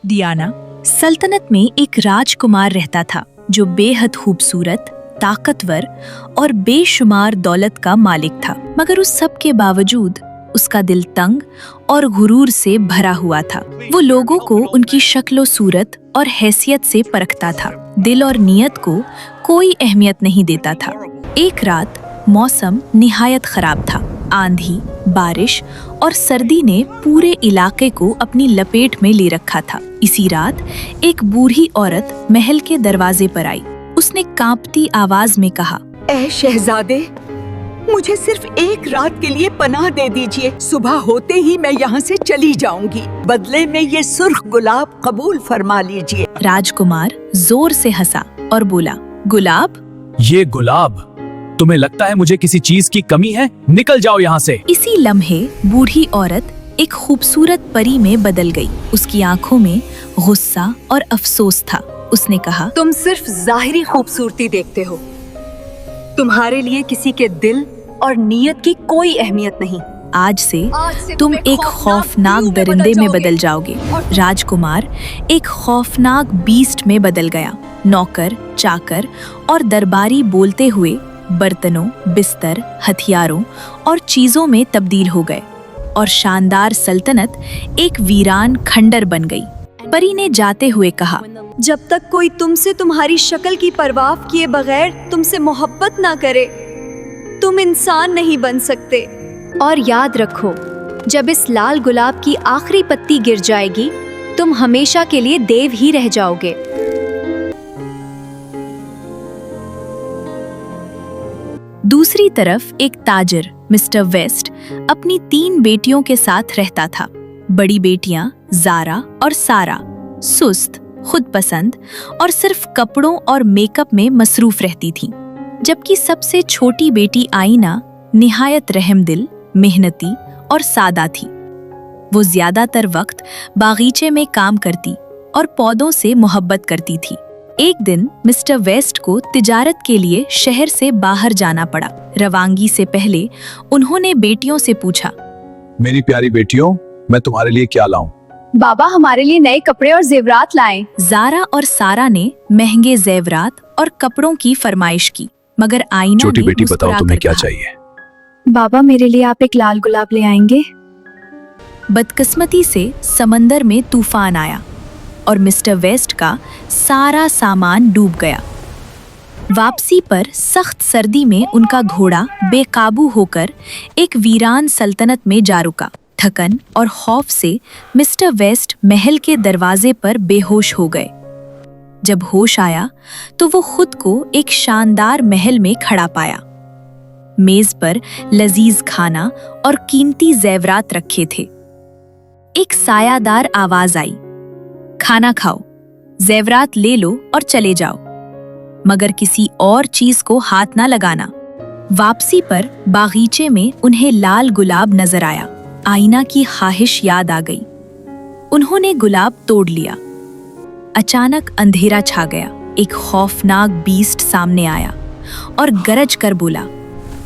Diana सल्तनत में एक राजकुमार रहता था जो बेहद खूबसूरत, ताकतवर और बेशुमार दौलत का मालिक था। मगर उस सब के बावजूद उसका दिल तंग और गुरूर से भरा हुआ था। वो लोगों को उनकी शक्लो सूरत और हैसियत से परखता था। दिल और नियत को कोई अहमियत नहीं देता था। एक रात मौसम निहायत खराब था। आंधी, बारिश और सर्दी ने पूरे इलाके को अपनी लपेट में ले रखा था। इसी रात एक बूढ़ी औरत महल के दरवाजे पर आई। उसने कांपती आवाज में कहा, ऐ शहजादे, मुझे सिर्फ एक रात के लिए पनाह दे दीजिए। सुबह होते ही मैं यहाँ से चली जाऊंगी। बदले में ये सुर्ख गुलाब कबूल फरमा लीजिए। राजकुमार जोर से हंसा और बोला, गुलाब? ये गुलाब? तुम्हें लगता है मुझे किसी चीज की कमी है? निकल जाओ यहाँ से। इसी लम्हे बूढ़ी औरत एक खूबसूरत परी में बदल गई। उसकी आंखों में गुस्सा और अफसोस था। उसने कहा, तुम सिर्फ जाहिरी खूबसूरती देखते हो। तुम्हारे लिए किसी के दिल और नियत की कोई अहमियत नहीं। आज से तुम एक खौफनाक दरिंदे में बदल जाओगे। राजकुमार एक खौफनाक बीस्ट में बदल गया। नौकर, चाकर और दरबारी बोलते हुए बर्तनों, बिस्तर, हथियारों और चीजों में तब्दील हो गए और शानदार सल्तनत एक वीरान खंडर बन गई। परी ने जाते हुए कहा, जब तक कोई तुमसे तुम्हारी शक्ल की परवाह किए बगैर तुमसे मोहब्बत ना करे, तुम इंसान नहीं बन सकते। और याद रखो, जब इस लाल गुलाब की आखिरी पत्ती गिर जाएगी, तुम हमेशा के लिए देव ही रह जाओगे। दूसरी तरफ एक ताजिर मिस्टर वेस्ट अपनी 3 बेटियों के साथ रहता था। बड़ी बेटियां ज़ारा और सारा सुस्त, खुदपसंद और सिर्फ कपड़ों और मेकअप में मसरूफ रहती थीं, जबकि सबसे छोटी बेटी आईना निहायत रहमदिल, मेहनती और सादा थी। वो ज्यादातर वक्त बागीचे में काम करती और पौधों से मोहब्बत करती थी। एक दिन मिस्टर वेस्ट को तिजारत के लिए शहर से बाहर जाना पड़ा। रवांगी से पहले उन्होंने बेटियों से पूछा, मेरी प्यारी बेटियों, मैं तुम्हारे लिए क्या लाऊं? बाबा, हमारे लिए नए कपड़े और जेवरात लाएं। ज़ारा और सारा ने महंगे जेवरात और कपड़ों की फरमाइश की, मगर आईना छोटी ने बेटी, बताओ मुस्कुरा तुम्हें कर क्या कहा, चाहिए? बाबा, मेरे लिए आप एक लाल गुलाब ले आएंगे? बदकिस्मती से समंदर में तूफान आया और मिस्टर वेस्ट का सारा सामान डूब गया। वापसी पर सख्त सर्दी में उनका घोड़ा बेकाबू होकर एक वीरान सल्तनत में जा रुका। थकन और खौफ से मिस्टर वेस्ट महल के दरवाजे पर बेहोश हो गए। जब होश आया तो वो खुद को एक शानदार महल में खड़ा पाया। मेज पर लजीज खाना और कीमती जेवरात रखे थे। एक सायादार आवाज आई, खाना खाओ, जेवरात ले लो और चले जाओ, मगर किसी और चीज को हाथ ना लगाना। वापसी पर बागीचे में उन्हें लाल गुलाब नजर आया। आईना की ख्वाहिश याद आ गई। उन्होंने गुलाब तोड़ लिया। अचानक अंधेरा छा गया। एक खौफनाक बीस्ट सामने आया और गरज कर बोला,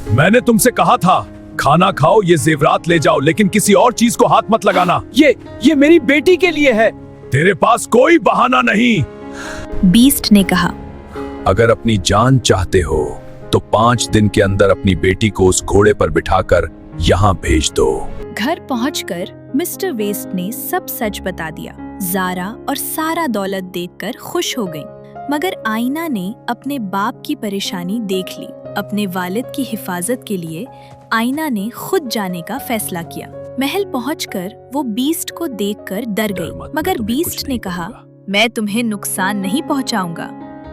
मैंने तुमसे कहा था, खाना खाओ, ये जेवरात ले जाओ, लेकिन किसी और चीज को हाथ मत लगाना। ये मेरी बेटी के लिए है। तेरे पास कोई बहाना नहीं। बीस्ट ने कहा, अगर अपनी जान चाहते हो तो 5 दिन के अंदर अपनी बेटी को उस घोड़े पर बिठाकर यहाँ भेज दो। घर पहुंचकर मिस्टर वेस्ट ने सब सच बता दिया। ज़ारा और सारा दौलत देखकर खुश हो गईं, मगर आईना ने अपने बाप की परेशानी देख ली। अपने वालिद की हिफाजत के लिए आईना ने खुद जाने का फैसला किया। महल पहुंचकर वो बीस्ट को देखकर डर गई, मगर बीस्ट ने कहा, मैं तुम्हें नुकसान नहीं पहुंचाऊंगा।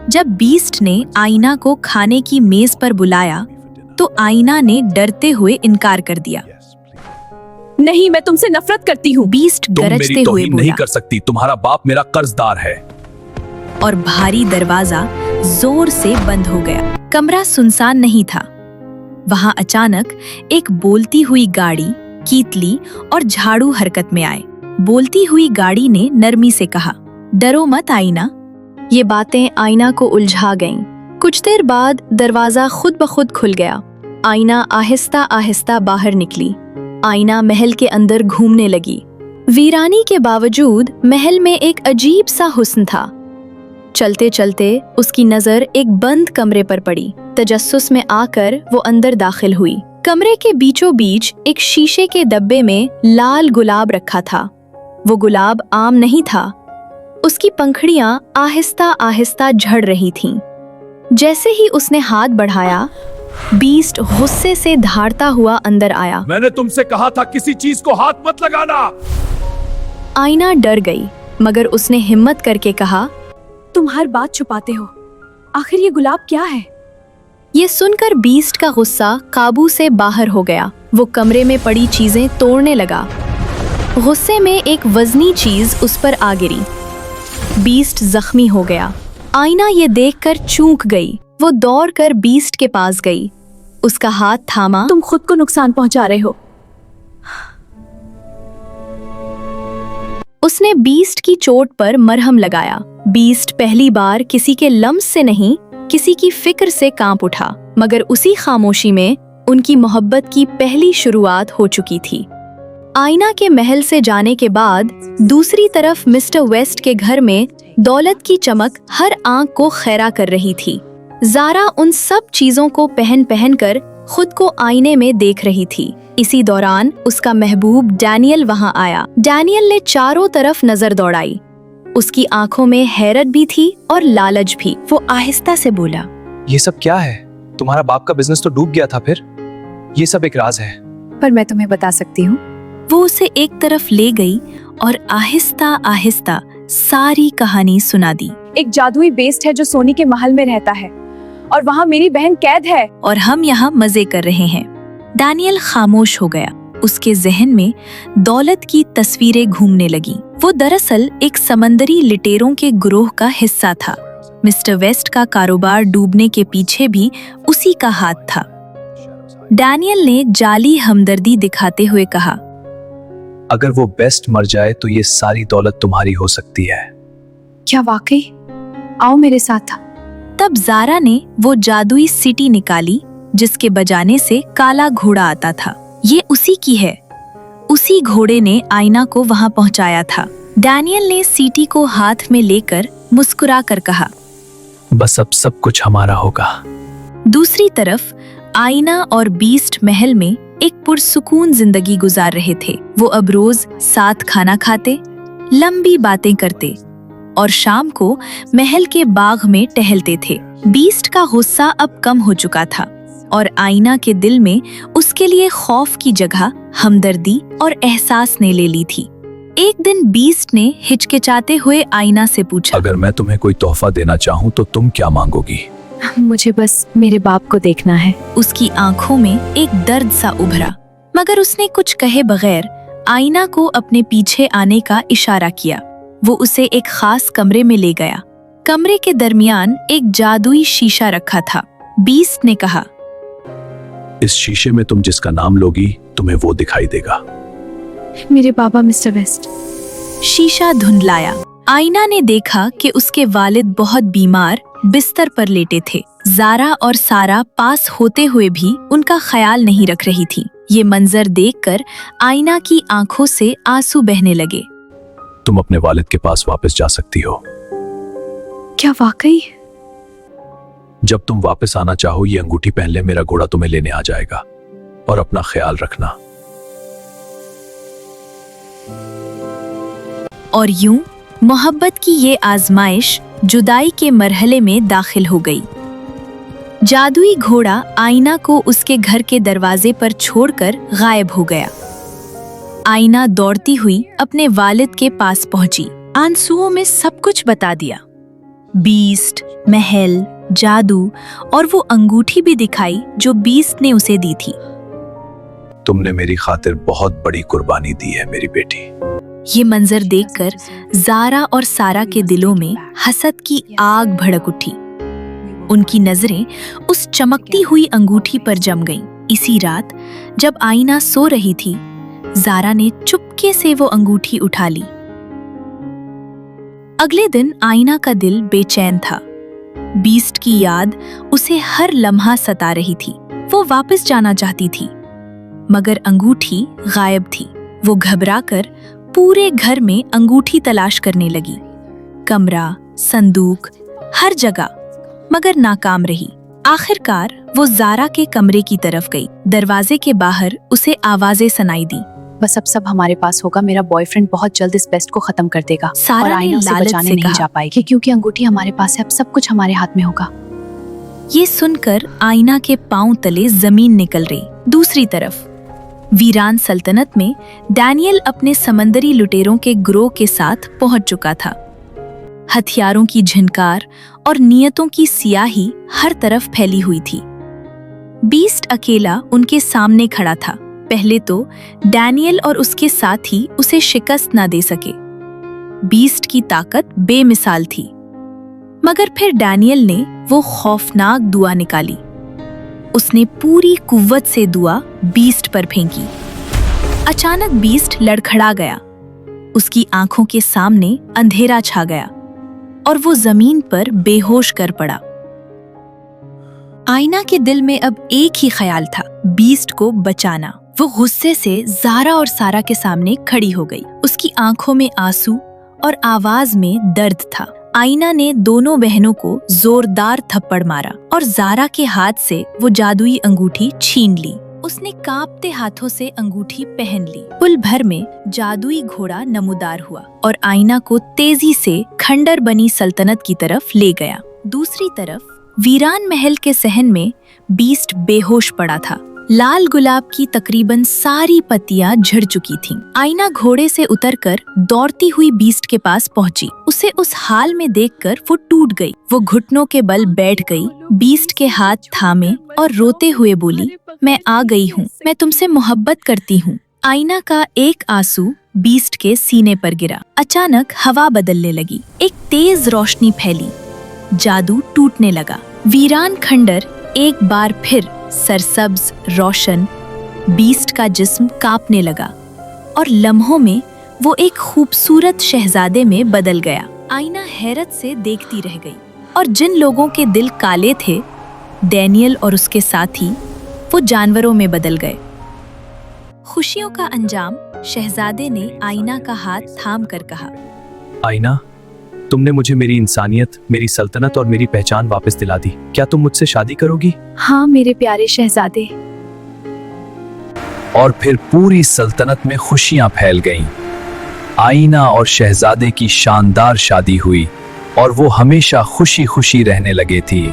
जब बीस्ट ने आईना को खाने की मेज पर बुलाया तो आईना ने डरते हुए इनकार कर दिया। नहीं, मैं तुमसे नफरत करती हूँ। बीस्ट तुम गरजते मेरी हुए तौहीन नहीं बोला कर सकती। तुम्हारा बाप मेरा कर्जदार है। और भारी दरवाजा जोर से बंद हो गया। कमरा सुनसान नहीं था। वहां अचानक एक बोलती हुई गाड़ी, कीतली और झाड़ू हरकत में आए। बोलती हुई गाड़ी ने नरमी से कहा, डरो मत आईना। ये बातें आईना को उलझा गईं। कुछ देर बाद दरवाजा खुद ब खुद खुल गया। आईना आहिस्ता आहिस्ता बाहर निकली। आईना महल के अंदर घूमने लगी। वीरानी के बावजूद महल में एक अजीब सा हुस्न था। चलते चलते उसकी नजर एक बंद कमरे पर पड़ी। तजस्सुस में आकर वो अंदर दाखिल हुई। कमरे के बीचों बीच एक शीशे के डब्बे में लाल गुलाब रखा था। वो गुलाब आम नहीं था। उसकी पंखुड़ियां आहिस्ता आहिस्ता झड़ रही थीं। जैसे ही उसने हाथ बढ़ाया, बीस्ट गुस्से से धाड़ता हुआ अंदर आया। मैंने तुमसे कहा था किसी चीज को हाथ मत लगाना। आईना डर गई, मगर उसने हिम्मत करके कहा, तुम हर बात छुपाते हो। आखिर ये गुलाब क्या है? ये सुनकर बीस्ट का गुस्सा काबू से बाहर हो गया। वो कमरे में पड़ी चीजें तोड़ने लगा। गुस्से में एक वजनी चीज उस पर आ गिरी। बीस्ट जख्मी हो गया। आईना ये देखकर चूक गई। वो दौड़कर बीस्ट के पास गई, उसका हाथ थामा। तुम खुद को नुकसान पहुंचा रहे हो। उसने बीस्ट की चोट पर मरहम लगाया। बीस्ट पहली बार किसी के लम्स से नहीं, किसी की फिक्र से कांप उठा। मगर उसी खामोशी में उनकी मोहब्बत की पहली शुरुआत हो चुकी थी। आईना के महल से जाने के बाद दूसरी तरफ मिस्टर वेस्ट के घर में दौलत की चमक हर आंख को खैरा कर रही थी। ज़ारा उन सब चीजों को पहन पहन कर खुद को आईने में देख रही थी। इसी दौरान उसका महबूब डैनियल वहां आया। डैनियल ने चारों तरफ नजर दौड़ाई। उसकी आंखों में हैरत भी थी और लालच भी। वो आहिस्ता से बोला, ये सब क्या है? तुम्हारा बाप का बिजनेस तो डूब गया था, फिर ये सब एक राज है। पर मैं तुम्हें बता सकती हूँ। वो उसे एक तरफ ले गई और आहिस्ता आहिस्ता सारी कहानी सुना दी। एक जादुई बेस्ट है जो सोनी के महल में रहता है और वहाँ मेरी बहन कैद है। और हम यहाँ मजे कर रहे हैं। डैनियल खामोश हो गया। उसके जहन में दौलत की तस्वीरें घूमने लगी। वो दरअसल एक समंदरी लिटेरों के ग्रोह का हिस्सा था। मिस्टर वेस्ट का कारोबार डूबने के पीछे भी उसी का हाथ था। डैनियल ने जाली हमदर्दी दिखाते हुए कहा, अगर वो बेस्ट मर जाए तो ये सारी दौलत तुम्हारी हो सकती है। क्या वाकई? आओ मेरे साथ। तब ज़ारा ने वो जादुई सीटी निकाली जिसके बजाने से काला घोड़ा आता था। ये उसी की है। उसी घोड़े ने आईना को वहां पहुंचाया था। डैनियल ने सीटी को हाथ में लेकर मुस्कुरा कर कहा, बस अब सब कुछ हमारा होगा। दूसरी तरफ आईना और बीस्ट महल में एक पुरसुकून जिंदगी गुजार रहे थे। वो अब रोज साथ खाना खाते, लंबी बातें करते और शाम को महल के बाग में टहलते थे। बीस्ट का गुस्सा अब कम हो चुका था और आईना के दिल में उसके लिए खौफ की जगह हमदर्दी और एहसास ने ले ली थी। एक दिन बीस्ट ने हिचकिचाते हुए आईना से पूछा, अगर मैं तुम्हें कोई तोहफा देना चाहूँ तो तुम क्या मांगोगी? मुझे बस मेरे बाप को देखना है। उसकी आंखों में एक दर्द सा उभरा, मगर उसने कुछ कहे बगैर आईना को अपने पीछे आने का इशारा किया। वो उसे एक खास कमरे में ले गया। कमरे के दरमियान एक जादुई शीशा रखा था। बीस्ट ने कहा, इस शीशे में तुम जिसका नाम लोगी तुम्हें वो दिखाई देगा। मेरे बाबा मिस्टर वेस्ट। शीशा धुंधलाया। आईना ने देखा कि उसके वालिद बहुत बीमार बिस्तर पर लेटे थे। ज़ारा और सारा पास होते हुए भी उनका ख्याल नहीं रख रही थी। ये मंजर देखकर आईना की आंखों से आंसू बहने लगे। तुम अपने वालिद के पास वापस जा सकती हो। क्या वाकई? जब तुम वापस आना चाहो ये अंगूठी पहन ले, मेरा घोड़ा तुम्हें लेने आ जाएगा। और अपना ख्याल रखना। और यूं मोहब्बत की ये आजमाइश जुदाई के मरहले में दाखिल हो गई। जादुई घोड़ा आईना को उसके घर के दरवाजे पर छोड़कर गायब हो गया। आईना दौड़ती हुई अपने वालिद के पास पहुंची। आंसुओं में सब कुछ बता दिया। बीस्ट, महल, जादू और वो अंगूठी भी दिखाई जो बीस्ट ने उसे दी थी। तुमने मेरी खातिर बहुत बड़ी कुर्बानी दी है मेरी बेटी। ये मंजर देखकर ज़ारा और सारा के दिलों में हसद की आग भड़क उठी। उनकी नजरें उस चमकती हुई अंगूठी पर जम गईं। इसी रात जब आईना सो रही थी, ज़ारा ने चुपके से वो अंगूठी उठा ली। अगले दिन आईना का दिल बेचैन था। बीस्ट की याद उसे हर लम्हा सता रही थी। वो वापस जाना चाहती थी, मगर अंगूठी गायब थी। वो घबराकर पूरे घर में अंगूठी तलाश करने लगी, कमरा, संदूक, हर जगह, मगर नाकाम रही। आखिरकार वो जारा के कमरे की तरफ गई। दरवाजे के बाहर उसे आवाजें सुनाई दी। बस अब सब हमारे पास होगा। मेरा बॉयफ्रेंड बहुत जल्द इस बेस्ट को खत्म कर देगा सारा और ने आईना उसे लालच बचाने से नहीं कहा। जा पाएगी, क्योंकि अंगूठी हमारे पास है। अब सब कुछ हमारे हाथ में होगा। ये सुनकर आईना के पांव तले जमीन निकल रही। दूसरी तरफ वीरान सल्तनत में डैनियल अपने समंदरी लुटेरों के ग्रोह के साथ पहुंच चुका था। हथियारों की झनकार और नियतों की सियाही हर तरफ फैली हुई थी। बीस्ट अकेला उनके सामने खड़ा था। पहले तो डैनियल और उसके साथी उसे शिकस्त ना दे सके। बीस्ट की ताकत बेमिसाल थी, मगर फिर डैनियल ने वो खौफनाक दुआ निकाली। उसने पूरी कुव्वत से दुआ बीस्ट पर फेंकी। अचानक बीस्ट लड़खड़ा गया। उसकी आंखों के सामने अंधेरा छा गया और वो जमीन पर बेहोश कर पड़ा। आईना के दिल में अब एक ही ख्याल था, बीस्ट को बचाना। वो गुस्से से जारा और सारा के सामने खड़ी हो गई। उसकी आंखों में आंसू और आवाज में दर्द था। आईना ने दोनों बहनों को जोरदार थप्पड़ मारा और जारा के हाथ से वो जादुई अंगूठी छीन ली। उसने कांपते हाथों से अंगूठी पहन ली। पुल भर में जादुई घोड़ा नमूदार हुआ और आईना को तेजी से खंडर बनी सल्तनत की तरफ ले गया। दूसरी तरफ वीरान महल के सहन में बीस्ट बेहोश पड़ा था। लाल गुलाब की तकरीबन सारी पत्तियां झड़ चुकी थीं। आईना घोड़े से उतरकर दौड़ती हुई बीस्ट के पास पहुंची। उसे उस हाल में देखकर वो टूट गई। वो घुटनों के बल बैठ गई, बीस्ट के हाथ थामे और रोते हुए बोली, मैं आ गई हूँ, मैं तुमसे मोहब्बत करती हूँ। आईना का एक आंसू बीस्ट के सीने पर गिरा। अचानक हवा बदलने लगी। एक तेज रोशनी फैली। जादू टूटने लगा। वीरान खंडर एक बार फिर सरसब्ज, रोशन, बीस्ट का जिस्म कांपने लगा और लम्हों में वो एक खूबसूरत शहजादे में बदल गया। आईना हैरत से देखती रह गई और जिन लोगों के दिल काले थे, डैनियल और उसके साथी, वो जानवरों में बदल गए। खुशियों का अंजाम। शहजादे ने आईना का हाथ थाम कर कहा, आईना, तुमने मुझे मेरी इंसानियत, मेरी सल्तनत और मेरी पहचान वापस दिला दी। क्या तुम मुझसे शादी करोगी? हाँ मेरे प्यारे शहजादे। और फिर पूरी सल्तनत में खुशियां फैल गईं। आईना और शहजादे की शानदार शादी हुई और वो हमेशा खुशी खुशी रहने लगे थे।